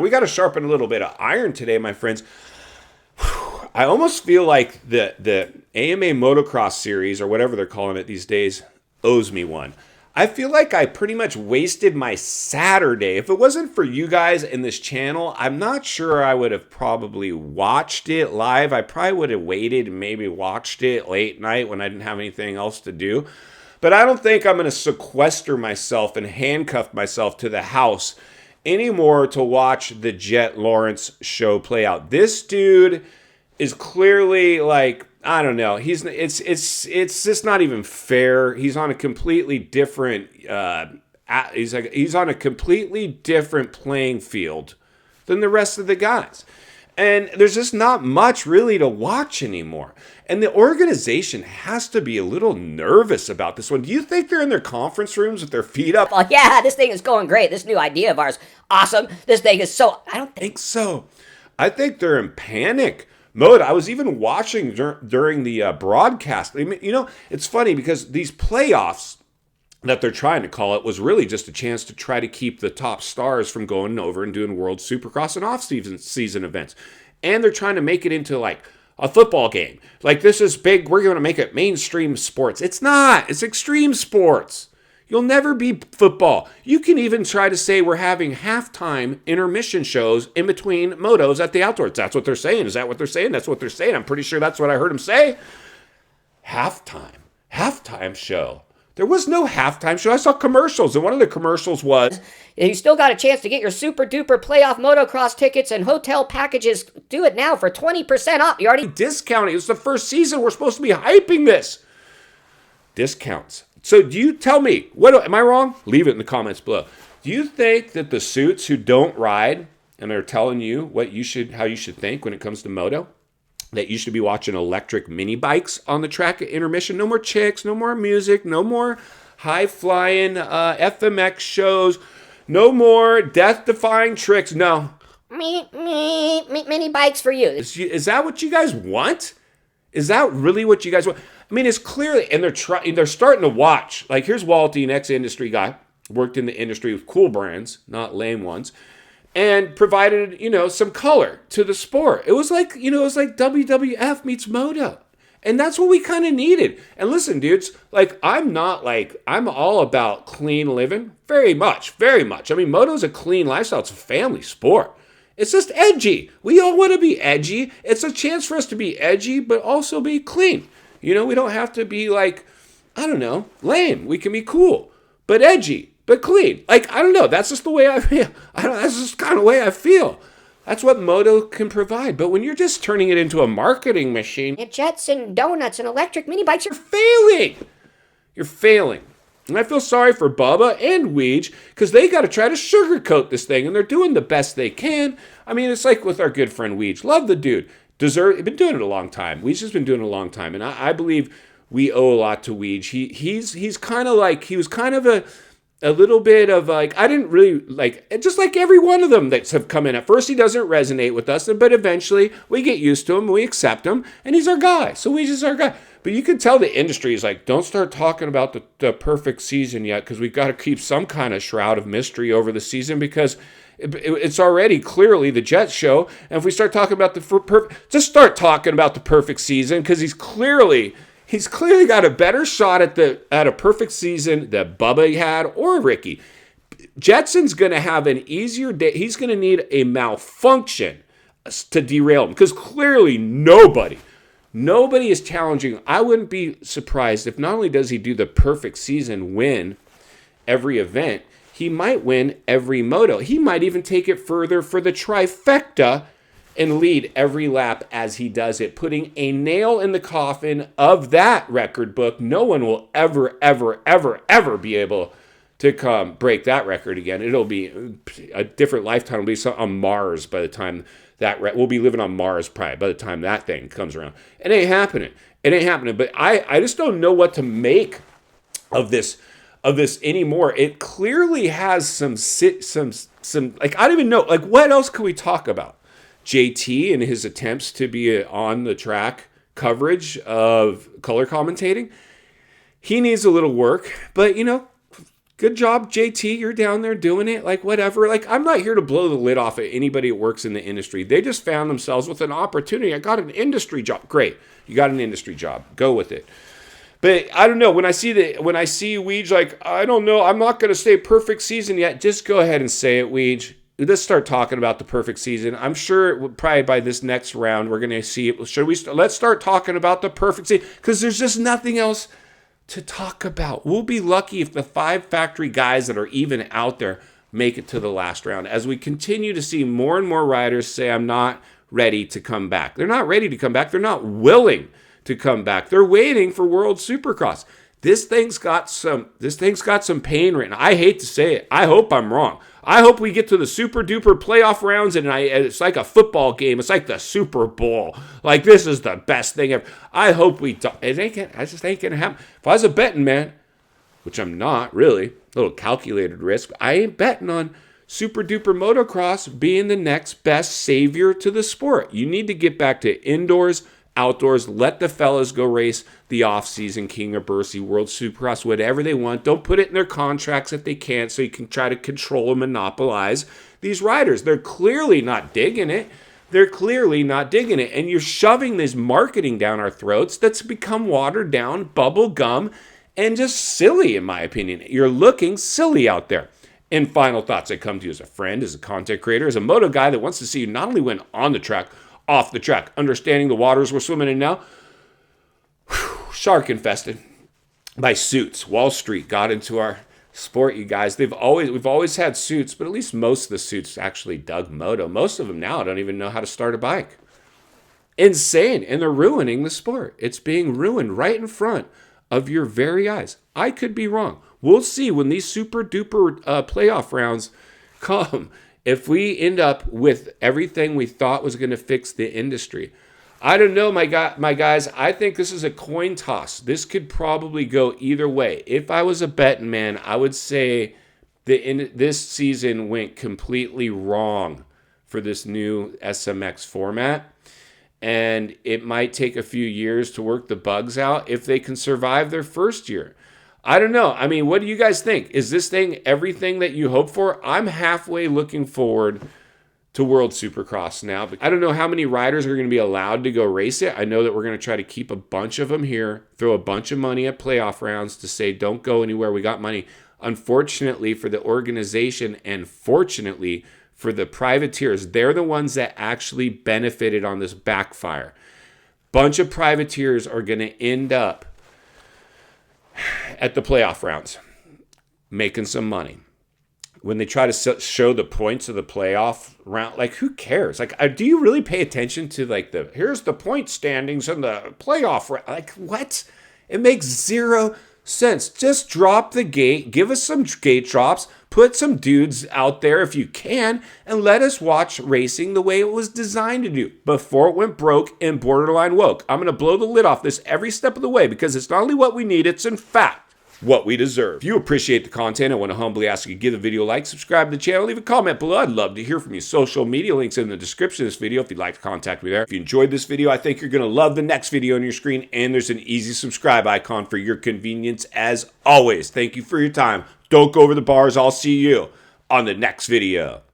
We got to sharpen a little bit of iron today, my friends. I almost feel like the AMA Motocross Series, or whatever they're calling it these days, owes me one. I feel like I pretty much wasted my Saturday. If it wasn't for you guys in this channel, I'm not sure I would have probably watched it live. I probably would have waited and maybe watched it late night when I didn't have anything else to do. But I don't think I'm going to sequester myself and handcuff myself to the house anymore to watch the Jet Lawrence show play out. This dude is clearly like, I don't know. It's just not even fair. He's on a completely different he's on a completely different playing field than the rest of the guys. And there's just not much really to watch anymore. And the organization has to be a little nervous about this one. Do you think they're in their conference rooms with their feet up? Well, yeah, this thing is going great. This new idea of ours, awesome. This thing is so... I don't think so. I think they're in panic mode. I was even watching during the broadcast. I mean, you know, it's funny because these playoffs that they're trying to call it was really just a chance to try to keep the top stars from going over and doing World Supercross and off-season events. And they're trying to make it into like a football game. Like, this is big. We're going to make it mainstream sports. It's not. It's extreme sports. You'll never be football. You can even try to say we're having halftime intermission shows in between motos at the outdoors. That's what they're saying. Is that what they're saying? That's what they're saying. I'm pretty sure that's what I heard them say. Halftime show. There was no halftime show. I saw commercials, and one of the commercials was... You still got a chance to get your super duper playoff motocross tickets and hotel packages. Do it now for 20% off. You already discounting. It's the first season. We're supposed to be hyping this. Discounts. So do you tell me, am I wrong? Leave it in the comments below. Do you think that the suits who don't ride and are telling you how you should think when it comes to moto, that you should be watching electric mini bikes on the track at intermission? No more chicks, no more music, no more high-flying FMX shows, no more death-defying tricks. No. Mini bikes for you. Is that what you guys want? Is that really what you guys want? I mean, it's clearly, and they're starting to watch. Like, here's Walty, an ex-industry guy, worked in the industry with cool brands, not lame ones, and provided, some color to the sport. It was like WWF meets Moto. And that's what we kind of needed. And listen, dudes, I'm all about clean living. Very much, very much. I mean, Moto's a clean lifestyle. It's a family sport. It's just edgy. We all want to be edgy. It's a chance for us to be edgy, but also be clean. We don't have to be lame. We can be cool, but edgy, but clean. I don't know. That's just the way I feel. That's just kind of the way I feel. That's what Moto can provide. But when you're just turning it into a marketing machine, jets and donuts and electric mini bikes, you're failing. You're failing. And I feel sorry for Bubba and Weege because they got to try to sugarcoat this thing, and they're doing the best they can. I mean, it's like with our good friend Weege. Love the dude. Been doing it a long time. Weege has been doing it a long time, and I believe we owe a lot to Weege. He's kind of like, he was kind of a little bit of I didn't really just like every one of them that have come in. At first, he doesn't resonate with us, but eventually we get used to him, we accept him, and he's our guy. So Weege is our guy. But you can tell the industry is like, don't start talking about the perfect season yet, because we've got to keep some kind of shroud of mystery over the season, because it's already clearly the Jets show. And if we start talking about just start talking about the perfect season, because he's clearly got a better shot at a perfect season that Bubba had or Ricky. Jetson's going to have an easier day. He's going to need a malfunction to derail him, because clearly nobody is challenging. I wouldn't be surprised if not only does he do the perfect season, win every event, he might win every moto. He might even take it further for the trifecta and lead every lap as he does it, putting a nail in the coffin of that record book. No one will ever, ever, ever, ever be able to break that record again. It'll be a different lifetime. It'll be on Mars by the time we'll be living on Mars probably by the time that thing comes around. It ain't happening. But I just don't know what to make of this anymore. It clearly has some I don't even know. What else can we talk about? JT and his attempts to be on the track coverage of color commentating. He needs a little work, but good good job, JT. You're down there doing it. Like, whatever. Like, I'm not here to blow the lid off at anybody that works in the industry. They just found themselves with an opportunity. I got an industry job. Great. You got an industry job. Go with it. But I don't know. When I see Weege, like, I don't know. I'm not going to say perfect season yet. Just go ahead and say it, Weege. Let's start talking about the perfect season. I'm sure probably by this next round we're going to see it. Let's start talking about the perfect season, because there's just nothing else to talk about. We'll be lucky if the 5 factory guys that are even out there make it to the last round, as we continue to see more and more riders say, I'm not ready to come back. They're not ready to come back. They're not willing to come back. They're waiting for World Supercross. This thing's got some pain written. I hate to say it. I hope I'm wrong. I hope we get to the super duper playoff rounds and it's like a football game. It's like the Super Bowl. Like, this is the best thing ever. I hope we don't. I just ain't gonna happen. If I was a betting man, which I'm not really, a little calculated risk, I ain't betting on super duper motocross being the next best savior to the sport. You need to get back to indoors, outdoors. Let the fellas go race the off-season King of Bercy, World Supercross, whatever they want. Don't put it in their contracts if they can't, so you can try to control and monopolize these riders. They're clearly not digging it. And you're shoving this marketing down our throats that's become watered down, bubble gum, and just silly, in my opinion. You're looking silly out there. And final thoughts, I come to you as a friend, as a content creator, as a moto guy that wants to see you not only win on the track, off the track, understanding the waters we're swimming in now. Shark infested by suits. Wall Street got into our sport, you guys. We've always had suits, but at least most of the suits actually dug moto. Most of them now don't even know how to start a bike. Insane. And they're ruining the sport. It's being ruined right in front of your very eyes. I could be wrong. We'll see when these super duper playoff rounds come, if we end up with everything we thought was going to fix the industry. I don't know, my guys. I think this is a coin toss. This could probably go either way. If I was a betting man, I would say this season went completely wrong for this new SMX format. And it might take a few years to work the bugs out if they can survive their first year. I don't know. I mean, what do you guys think? Is this thing everything that you hope for? I'm halfway looking forward to World Supercross now. I don't know how many riders are going to be allowed to go race it. I know that we're going to try to keep a bunch of them here, throw a bunch of money at playoff rounds to say, don't go anywhere, we got money. Unfortunately for the organization, and fortunately for the privateers, they're the ones that actually benefited on this backfire. Bunch of privateers are going to end up at the playoff rounds making some money. When they try to show the points of the playoff round, like, who cares? Like, do you really pay attention to, like, here's the point standings in the playoff round? Like, what? It makes zero sense. Just drop the gate, give us some gate drops, put some dudes out there if you can, and let us watch racing the way it was designed to do before it went broke and borderline woke. I'm going to blow the lid off this every step of the way, because it's not only what we need, it's in fact what we deserve. If you appreciate the content, I want to humbly ask you to give the video a like, subscribe to the channel, leave a comment below. I'd love to hear from you. Social media links in the description of this video if you'd like to contact me there. If you enjoyed this video, I think you're going to love the next video on your screen, and there's an easy subscribe icon for your convenience as always. Thank you for your time. Don't go over the bars. I'll see you on the next video.